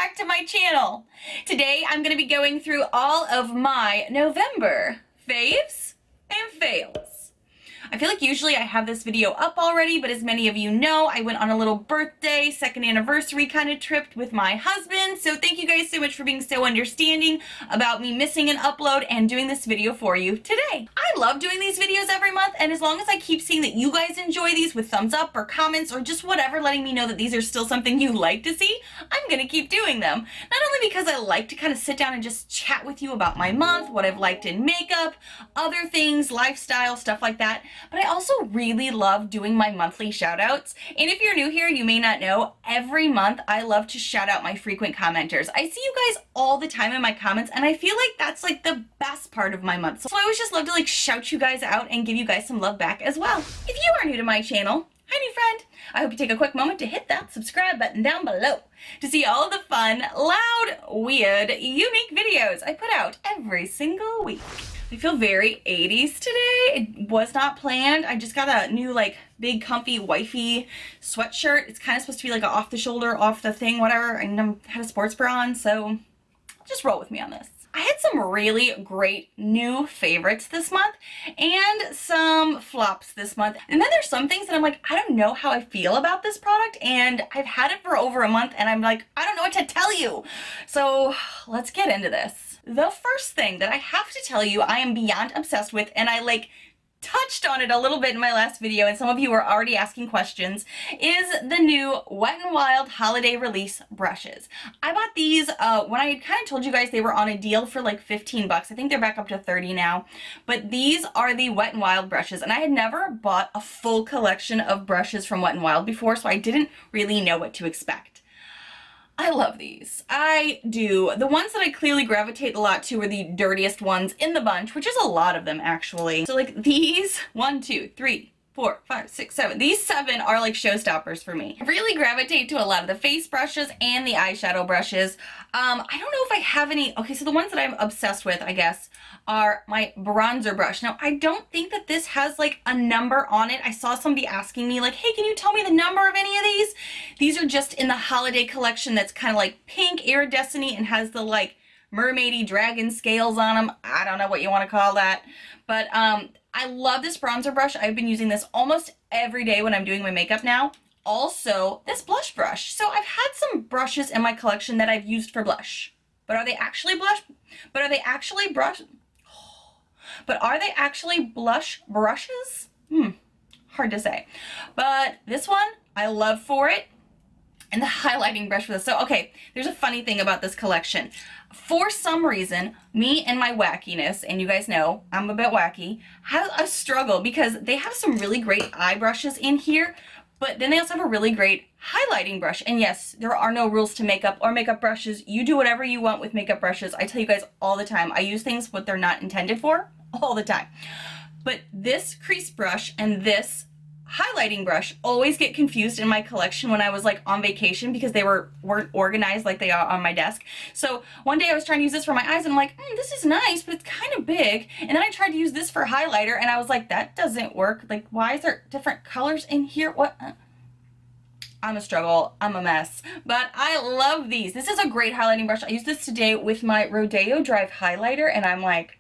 back to my channel. Today I'm going to be going through all of my November faves and fails. I feel like usually I have this video up already, but as many of you know, I went on a little birthday, second anniversary kind of trip with my husband. So thank you guys so much for being so understanding about me missing an upload and doing this video for you today. I love doing these videos every month, and as long as I keep seeing that you guys enjoy these with thumbs up or comments or just whatever, letting me know that these are still something you like to see, I'm gonna keep doing them. Not only because I like to kind of sit down and just chat with you about my month, what I've liked in makeup, other things, lifestyle, stuff like that, but I also really love doing my monthly shout outs. And if you're new here, you may not know, every month I love to shout out my frequent commenters. I see you guys all the time in my comments, and I feel like that's like the best part of my month. So I always just love to like shout you guys out and give you guys some love back as well. If you are new to my channel, hi new friend. I hope you take a quick moment to hit that subscribe button down below to see all the fun, loud, weird, unique videos I put out every single week. I feel very 80s today. It was not planned. I just got a new like big comfy wifey sweatshirt. It's kind of supposed to be like a off the shoulder, off the thing, whatever. I had a sports bra on, so just roll with me on this. I had some really great new favorites this month and some flops this month. And then there's some things that I'm like, I don't know how I feel about this product, and I've had it for over a month and I'm like, I don't know what to tell you. So let's get into this. The first thing that I have to tell you I am beyond obsessed with, and I like touched on it a little bit in my last video, and some of you were already asking questions, is the new Wet n Wild holiday release brushes. I bought these when I kind of told you guys they were on a deal for like 15 bucks. I think they're back up to 30 now, but these are the Wet n Wild brushes, and I had never bought a full collection of brushes from Wet n Wild before, so I didn't really know what to expect. I love these. I do. The ones that I clearly gravitate a lot to are the dirtiest ones in the bunch, which is a lot of them actually. So like these, 1, 2, 3, 4, 5, 6, 7. These 7 are like showstoppers for me. I really gravitate to a lot of the face brushes and the eyeshadow brushes. I don't know if I have any. Okay, so the ones that I'm obsessed with, I guess, are my bronzer brush. Now, I don't think that this has like a number on it. I saw somebody asking me like, hey, can you tell me the number of any of these? These are just in the holiday collection that's kind of like pink, iridescent, and has the like mermaidy dragon scales on them. I don't know what you want to call that. But I love this bronzer brush. I've been using this almost every day when I'm doing my makeup now. Also, this blush brush. So I've had some brushes in my collection that I've used for blush. But are they actually blush? But are they actually brush? But are they actually blush brushes? Hard to say. But this one, I love for it. And the highlighting brush for this. So, okay, there's a funny thing about this collection. For some reason, me and my wackiness, and you guys know I'm a bit wacky, has a struggle because they have some really great eye brushes in here, but then they also have a really great highlighting brush. And yes, there are no rules to makeup or makeup brushes. You do whatever you want with makeup brushes. I tell you guys all the time, I use things what they're not intended for all the time. But this crease brush and this highlighting brush always get confused in my collection when I was like on vacation because they weren't organized like they are on my desk. So one day I was trying to use this for my eyes and I'm like, this is nice, but it's kind of big. And then I tried to use this for highlighter and I was like, that doesn't work. Like, why is there different colors in here? What? I'm a struggle. I'm a mess. But I love these. This is a great highlighting brush. I used this today with my Rodeo Drive highlighter and I'm like,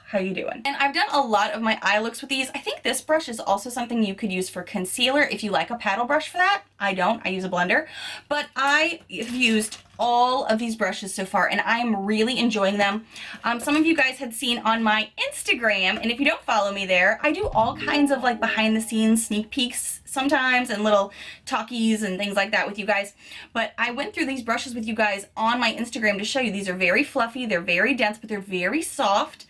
how you doing? And I've done a lot of my eye looks with these. I think this brush is also something you could use for concealer if you like a paddle brush for that. I don't. I use a blender. But I have used all of these brushes so far and I'm really enjoying them. Some of you guys had seen on my Instagram, and if you don't follow me there, I do all kinds of like behind the scenes sneak peeks sometimes and little talkies and things like that with you guys. But I went through these brushes with you guys on my Instagram to show you. These are very fluffy, they're very dense, but they're very soft.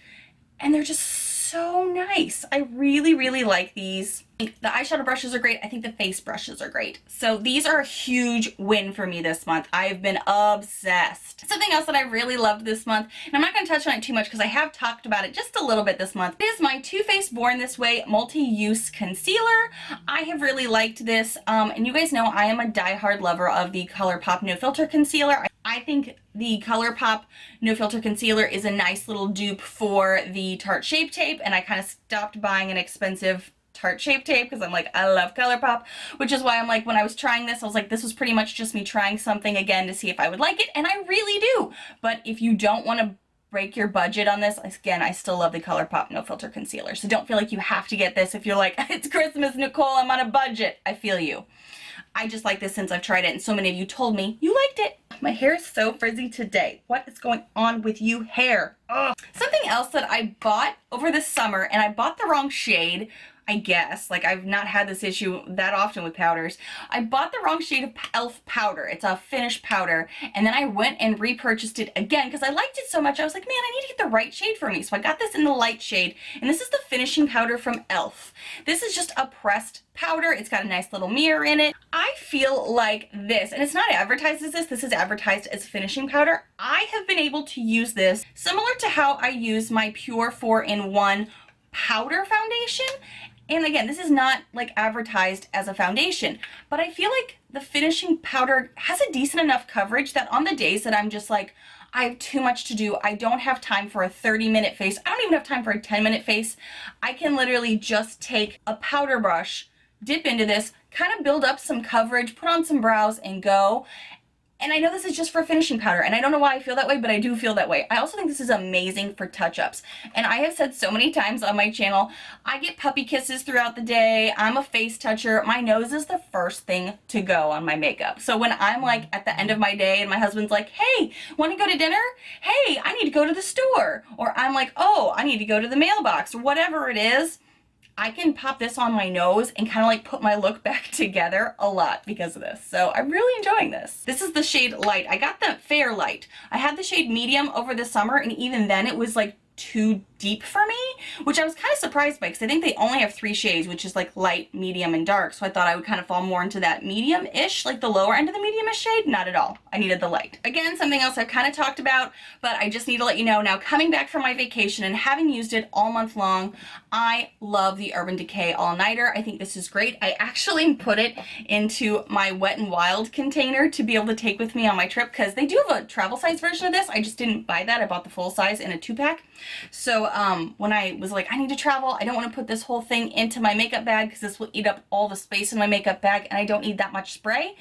And they're just so nice. I really, really like these. The eyeshadow brushes are great. I think the face brushes are great. So these are a huge win for me this month. I've been obsessed. Something else that I really loved this month, and I'm not going to touch on it too much because I have talked about it just a little bit this month, is my Too Faced Born This Way multi-use concealer. I have really liked this, and you guys know I am a diehard lover of the ColourPop No Filter Concealer. I think the ColourPop No Filter Concealer is a nice little dupe for the Tarte Shape Tape, and I kind of stopped buying an expensive heart-shaped tape because I'm like, I love ColourPop, which is why I'm like, when I was trying this, I was like, this was pretty much just me trying something again to see if I would like it, and I really do. But if you don't want to break your budget on this, again, I still love the ColourPop No Filter Concealer, so don't feel like you have to get this if you're like, it's Christmas, Nichole, I'm on a budget. I feel you. I just like this since I've tried it, and so many of you told me you liked it. My hair is so frizzy today. What is going on with you, hair? Ugh. Something else that I bought over the summer, and I bought the wrong shade, I guess. Like, I've not had this issue that often with powders. I bought the wrong shade of e.l.f. powder. It's a finish powder. And then I went and repurchased it again because I liked it so much. I was like, man, I need to get the right shade for me. So I got this in the light shade. And this is the finishing powder from e.l.f. This is just a pressed powder. It's got a nice little mirror in it. I feel like this, and it's not advertised as this is advertised as finishing powder. I have been able to use this similar to how I use my Pure 4-in-1 powder foundation. And again, this is not like advertised as a foundation, but I feel like the finishing powder has a decent enough coverage that on the days that I'm just like, I have too much to do, I don't have time for a 30-minute face, I don't even have time for a 10-minute face, I can literally just take a powder brush, dip into this, kind of build up some coverage, put on some brows, and go. And I know this is just for finishing powder, and I don't know why I feel that way, but I do feel that way. I also think this is amazing for touch-ups. And I have said so many times on my channel, I get puppy kisses throughout the day. I'm a face toucher. My nose is the first thing to go on my makeup. So when I'm like at the end of my day and my husband's like, hey, want to go to dinner? Hey, I need to go to the store. Or I'm like, oh, I need to go to the mailbox, or whatever it is. I can pop this on my nose and kind of like put my look back together a lot because of this. So I'm really enjoying this. This is the shade Light. I got the Fair Light. I had the shade Medium over the summer, and even then it was like too deep for me, which I was kind of surprised by because I think they only have 3 shades, which is like light, medium, and dark. So I thought I would kind of fall more into that medium-ish, like the lower end of the medium-ish shade. Not at all. I needed the light. Again, something else I've kind of talked about, but I just need to let you know now, coming back from my vacation and having used it all month long, I love the Urban Decay All Nighter. I think this is great. I actually put it into my Wet n Wild container to be able to take with me on my trip because they do have a travel size version of this. I just didn't buy that. I bought the full size in a 2-pack. So when I was like, I need to travel, I don't want to put this whole thing into my makeup bag because this will eat up all the space in my makeup bag and I don't need that much spray.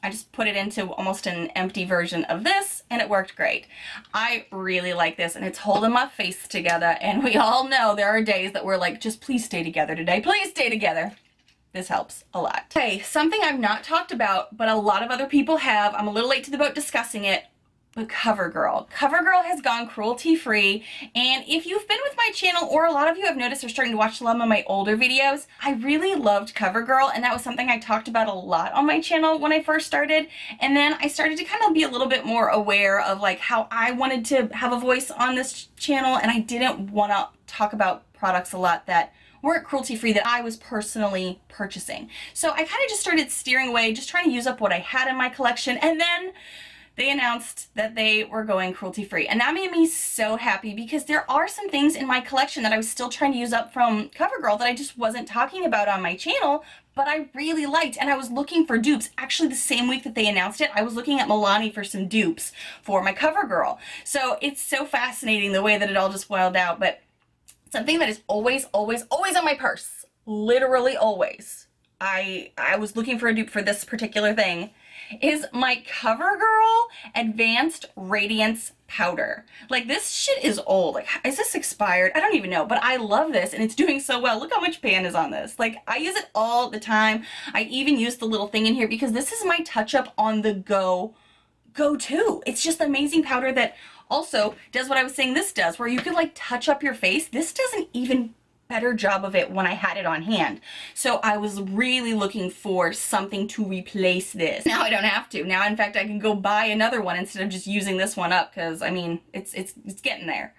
I just put it into almost an empty version of this and it worked great. I really like this and it's holding my face together, and we all know there are days that we're like, just please stay together today, please stay together. This helps a lot. Okay, something I've not talked about, but a lot of other people have, I'm a little late to the boat discussing it, but CoverGirl. CoverGirl has gone cruelty-free, and if you've been with my channel, or a lot of you have noticed are starting to watch some of my older videos, I really loved CoverGirl, and that was something I talked about a lot on my channel when I first started, and then I started to kind of be a little bit more aware of like how I wanted to have a voice on this channel, and I didn't want to talk about products a lot that weren't cruelty-free that I was personally purchasing. So I kind of just started steering away, just trying to use up what I had in my collection, and then they announced that they were going cruelty-free. And that made me so happy because there are some things in my collection that I was still trying to use up from CoverGirl that I just wasn't talking about on my channel, but I really liked, and I was looking for dupes. Actually, the same week that they announced it, I was looking at Milani for some dupes for my CoverGirl. So it's so fascinating the way that it all just wild out, but something that is always, always, always on my purse, literally always, I was looking for a dupe for this particular thing, is my CoverGirl Advanced Radiance Powder. Like, this shit is old. Like, is this expired? I don't even know, but I love this and it's doing so well. Look how much pan is on this. Like, I use it all the time. I even use the little thing in here because this is my touch-up on the go-to. It's just amazing powder that also does what I was saying this does, where you could like touch up your face. This does an even better job of it when I had it on hand. So I was really looking for something to replace this. Now I don't have to. Now, in fact, I can go buy another one instead of just using this one up because, I mean, it's getting there.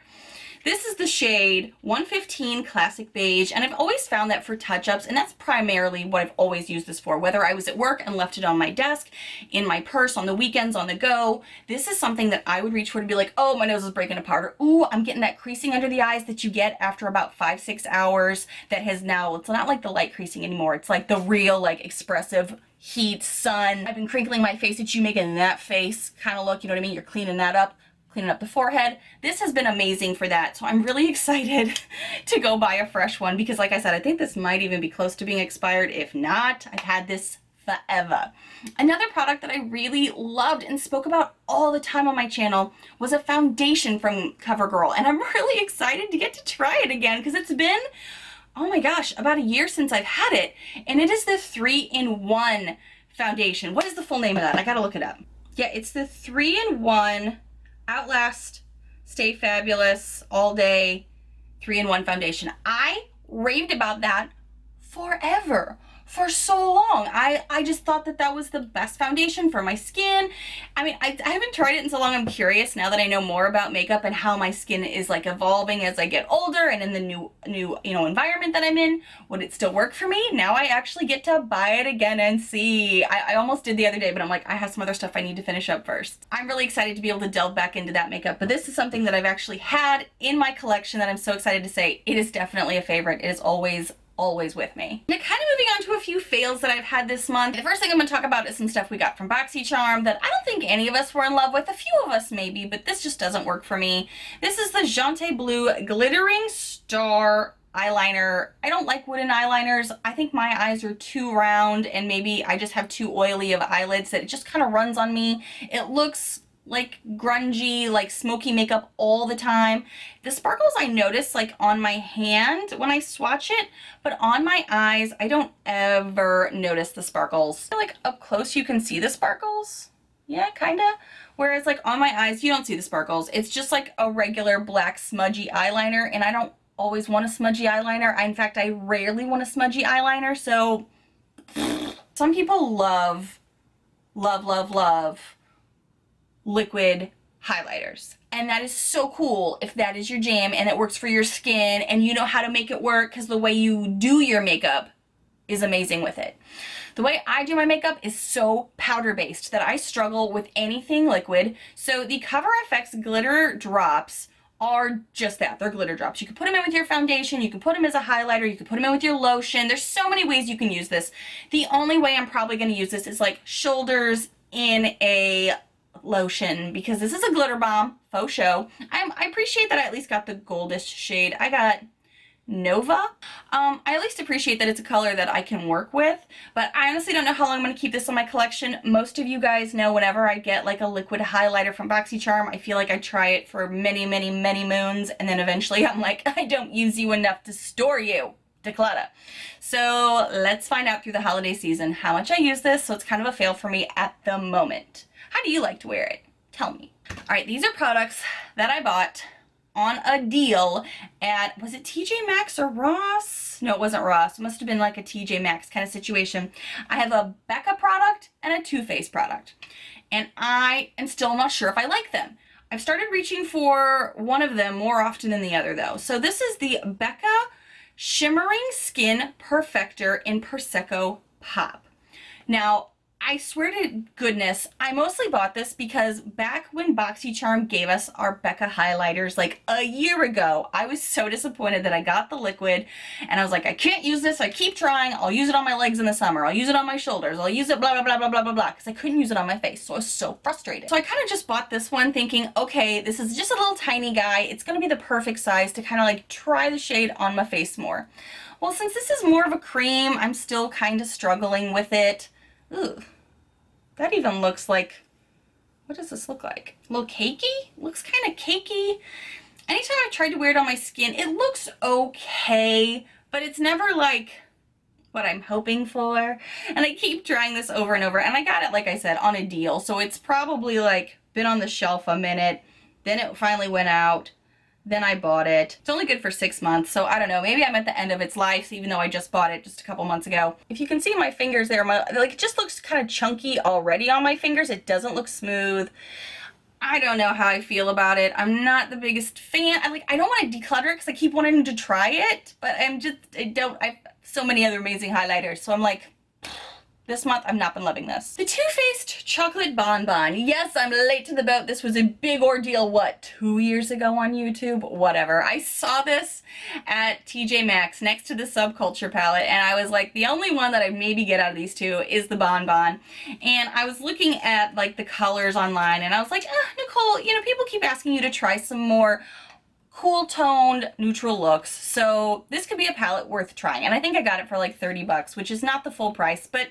This is the shade 115 Classic Beige, and I've always found that for touch-ups, and that's primarily what I've always used this for, whether I was at work and left it on my desk, in my purse, on the weekends, on the go. This is something that I would reach for to be like, oh, my nose is breaking apart, or ooh, I'm getting that creasing under the eyes that you get after about 5-6 hours that has now, it's not like the light creasing anymore, it's like the real, like, expressive heat, sun. I've been crinkling my face at you, making that face kind of look, you know what I mean? You're cleaning that up. cleaning up the forehead. This has been amazing for that, so I'm really excited to go buy a fresh one because like I said, I think this might even be close to being expired. If not, I've had this forever. Another product that I really loved and spoke about all the time on my channel was a foundation from CoverGirl, and I'm really excited to get to try it again because it's been, oh my gosh, about a year since I've had it, and it is the 3-in-1 foundation. What is the full name of that? I gotta look it up. Yeah, it's the 3-in-1 Outlast Stay Fabulous All Day 3-in-1 foundation. I raved about that forever. For so long. I just thought that that was the best foundation for my skin. I mean, I haven't tried it in so long. I'm curious now that I know more about makeup and how my skin is like evolving as I get older and in the new you know, environment that I'm in. Would it still work for me? Now I actually get to buy it again and see. I almost did the other day, but I'm like, I have some other stuff I need to finish up first. I'm really excited to be able to delve back into that makeup, but this is something that I've actually had in my collection that I'm so excited to say it is definitely a favorite. It is always with me. Now, kind of moving on to a few fails that I've had this month. The first thing I'm going to talk about is some stuff we got from Boxycharm that I don't think any of us were in love with. A few of us maybe, but this just doesn't work for me. This is the Jonteblu Glittering Star eyeliner. I don't like wooden eyeliners. I think my eyes are too round and maybe I just have too oily of eyelids that it just kind of runs on me. It looks like grungy, like smoky makeup all the time. The sparkles I notice like on my hand when I swatch it, but on my eyes, I don't ever notice the sparkles. I feel like up close you can see the sparkles. Yeah, kinda. Whereas like on my eyes, you don't see the sparkles. It's just like a regular black smudgy eyeliner, and I don't always want a smudgy eyeliner. In fact, I rarely want a smudgy eyeliner, so some people love liquid highlighters. And that is so cool if that is your jam and it works for your skin and you know how to make it work because the way you do your makeup is amazing with it. The way I do my makeup is so powder based that I struggle with anything liquid. So the Cover FX glitter drops are just that. They're glitter drops. You can put them in with your foundation, you can put them as a highlighter, you can put them in with your lotion. There's so many ways you can use this. The only way I'm probably going to use this is like shoulders in a lotion because this is a glitter bomb faux show. I appreciate that I at least got the goldish shade. I got Nova. I at least appreciate that it's a color that I can work with, but I honestly don't know how long I'm going to keep this in my collection. Most of you guys know whenever I get like a liquid highlighter from Boxycharm, I feel like I try it for many moons and then eventually I'm like, I don't use you enough to store you. Declutter. So let's find out through the holiday season how much I use this, so it's kind of a fail for me at the moment. How do you like to wear it? Tell me. All right, these are products that I bought on a deal at, was it TJ Maxx or Ross? No, it wasn't Ross. It must have been like a TJ Maxx kind of situation. I have a Becca product and a Too Faced product, and I am still not sure if I like them. I've started reaching for one of them more often than the other though. So this is the Becca Shimmering Skin Perfector in Prosecco Pop. Now, I swear to goodness, I mostly bought this because back when Boxycharm gave us our Becca highlighters like a year ago, I was so disappointed that I got the liquid and I was like, I can't use this. I keep trying. I'll use it on my legs in the summer. I'll use it on my shoulders. I'll use it blah, blah, blah, blah, blah, blah, blah, because I couldn't use it on my face. So I was so frustrated. So I kind of just bought this one thinking, okay, this is just a little tiny guy. It's going to be the perfect size to kind of like try the shade on my face more. Well, since this is more of a cream, I'm still kind of struggling with it. Ooh, that even looks like, what does this look like? A little cakey? Looks kind of cakey. Anytime I've tried to wear it on my skin, it looks okay, but it's never like what I'm hoping for. And I keep trying this over and over, and I got it, like I said, on a deal. So it's probably like been on the shelf a minute, then it finally went out. Then I bought it. It's only good for 6 months, so I don't know. Maybe I'm at the end of its life, even though I just bought it just a couple months ago. If you can see my fingers there, like it just looks kind of chunky already on my fingers. It doesn't look smooth. I don't know how I feel about it. I'm not the biggest fan. I don't want to declutter it because I keep wanting to try it, but I have so many other amazing highlighters, so I'm like, this month, I've not been loving this. The Too Faced Chocolate Bonbon. Yes, I'm late to the boat. This was a big ordeal, what, 2 years ago on YouTube? Whatever. I saw this at TJ Maxx next to the Subculture palette, and I was like, the only one that I maybe get out of these two is the Bonbon. And I was looking at like the colors online, and I was like, Nichole, Nichole, you know, people keep asking you to try some more cool toned neutral looks, so this could be a palette worth trying. And I think I got it for like 30 bucks, which is not the full price, but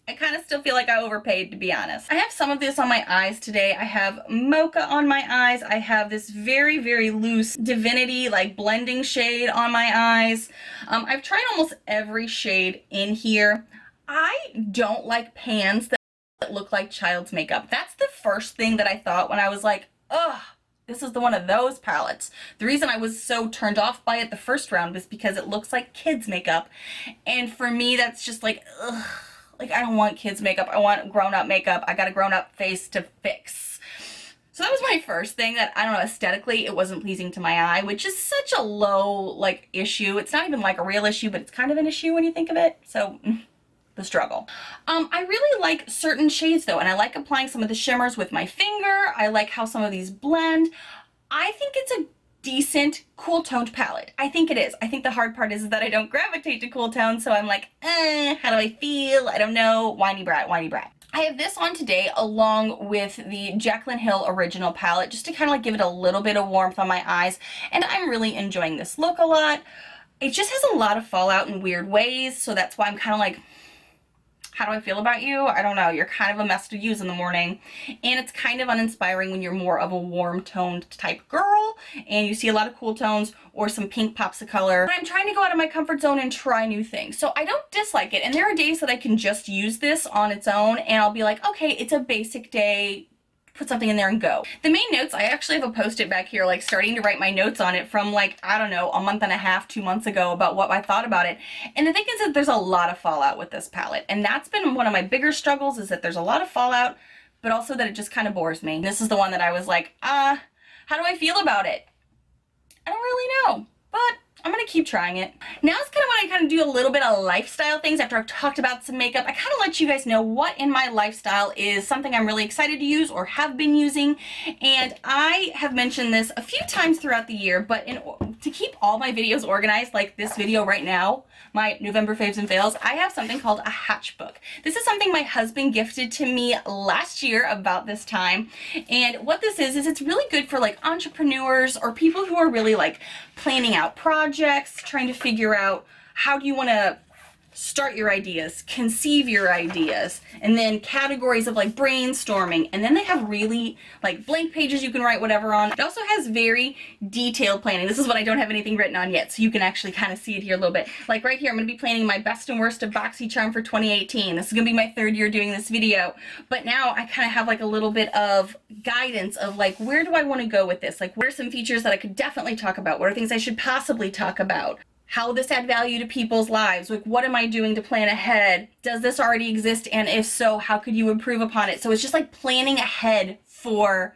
I kind of still feel like I overpaid, to be honest. I have some of this on my eyes today. I have Mocha on my eyes. I have this very, very loose Divinity like blending shade on my eyes. I've tried almost every shade in here. I don't like pans that look like child's makeup. That's the first thing that I thought when I was like, ugh, this is one of those palettes. The reason I was so turned off by it the first round was because it looks like kids makeup. And for me, that's just like, ugh. Like, I don't want kids makeup. I want grown-up makeup. I got a grown-up face to fix. So that was my first thing that, I don't know, aesthetically, it wasn't pleasing to my eye, which is such a low, like, issue. It's not even like a real issue, but it's kind of an issue when you think of it. So, the struggle. I really like certain shades, though, and I like applying some of the shimmers with my finger. I like how some of these blend. I think it's a decent cool toned palette. I think it is. I think the hard part is that I don't gravitate to cool tones, so I'm like, how do I feel? I don't know. Whiny brat, whiny brat. I have this on today along with the Jaclyn Hill original palette just to kind of like give it a little bit of warmth on my eyes, and I'm really enjoying this look a lot. It just has a lot of fallout in weird ways, so that's why I'm kind of like, how do I feel about you? I don't know. You're kind of a mess to use in the morning. And it's kind of uninspiring when you're more of a warm toned type girl and you see a lot of cool tones or some pink pops of color. I'm trying to go out of my comfort zone and try new things. So I don't dislike it. And there are days that I can just use this on its own and I'll be like, okay, it's a basic day. Put something in there and go. The main notes, I actually have a post-it back here, like starting to write my notes on it from like, I don't know, a month and a half, 2 months ago about what I thought about it. And the thing is that there's a lot of fallout with this palette. And that's been one of my bigger struggles, is that there's a lot of fallout, but also that it just kind of bores me. This is the one that I was like, how do I feel about it? I don't really know, but I'm gonna keep trying it. Now it's kind of when I kind of do a little bit of lifestyle things after I've talked about some makeup. I kind of let you guys know what in my lifestyle is something I'm really excited to use or have been using. And I have mentioned this a few times throughout the year, but to keep all my videos organized, like this video right now, my November Faves and Fails, I have something called a hatchbook. This is something my husband gifted to me last year about this time. And what this is it's really good for like entrepreneurs or people who are really like planning out projects, trying to figure out how do you want to start your ideas, conceive your ideas, and then categories of like brainstorming. And then they have really like blank pages you can write whatever on. It also has very detailed planning. This is what I don't have anything written on yet, so you can actually kind of see it here a little bit. Like right here, I'm going to be planning my best and worst of Boxycharm for 2018. This is going to be my 3rd year doing this video. But now I kind of have like a little bit of guidance of like, where do I want to go with this? Like, what are some features that I could definitely talk about? What are things I should possibly talk about? How will this add value to people's lives? Like, what am I doing to plan ahead? Does this already exist? And if so, how could you improve upon it? So it's just like planning ahead for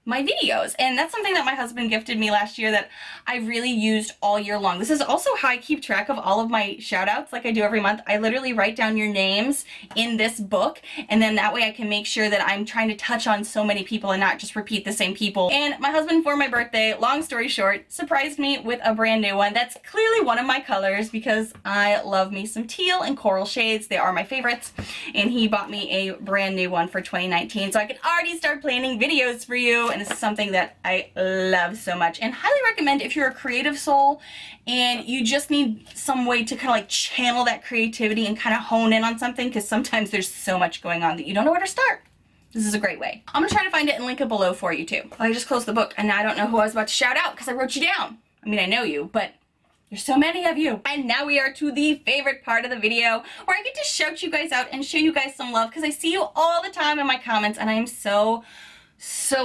my videos. And that's something that my husband gifted me last year that I really used all year long. This is also how I keep track of all of my shout outs like I do every month. I literally write down your names in this book, and then that way I can make sure that I'm trying to touch on so many people and not just repeat the same people. And my husband, for my birthday, long story short, surprised me with a brand new one. That's clearly one of my colors because I love me some teal and coral shades. They are my favorites. And he bought me a brand new one for 2019. So I can already start planning videos for you. And this is something that I love so much and highly recommend if you're a creative soul and you just need some way to kind of like channel that creativity and kind of hone in on something, because sometimes there's so much going on that you don't know where to start. This is a great way. I'm gonna try to find it and link it below for you too. I just closed the book and now I don't know who I was about to shout out because I wrote you down. I mean, I know you, but there's so many of you. And now we are to the favorite part of the video where I get to shout you guys out and show you guys some love, because I see you all the time in my comments and I am so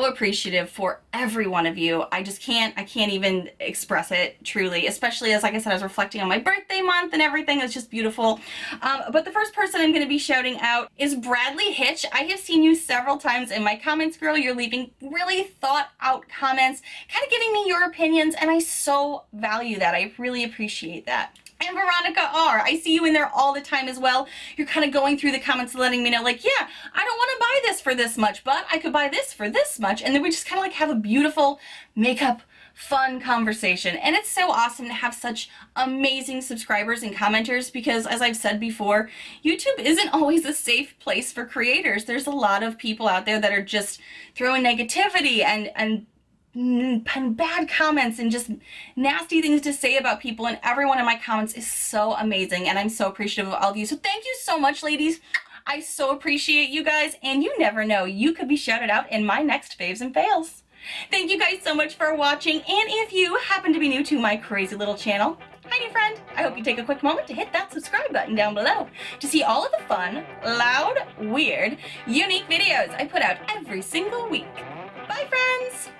appreciative for every one of you. I can't even express it truly, especially as, like I said, I was reflecting on my birthday month and everything. It's just beautiful. But the first person I'm going to be shouting out is Bradley Hitch. I have seen you several times in my comments, girl. You're leaving really thought out comments, kind of giving me your opinions, and I so value that. I really appreciate that. And Veronica R., I see you in there all the time as well. You're kind of going through the comments letting me know, like, yeah, I don't want to buy this for this much, but I could buy this for this much. And then we just kind of like have a beautiful makeup fun conversation. And it's so awesome to have such amazing subscribers and commenters because, as I've said before, YouTube isn't always a safe place for creators. There's a lot of people out there that are just throwing negativity and bad comments and just nasty things to say about people, and every one of my comments is so amazing, and I'm so appreciative of all of you. So thank you so much, ladies. I so appreciate you guys, and you never know, you could be shouted out in my next Faves and Fails. Thank you guys so much for watching, and if you happen to be new to my crazy little channel, hi new friend, I hope you take a quick moment to hit that subscribe button down below to see all of the fun, loud, weird, unique videos I put out every single week. Bye friends!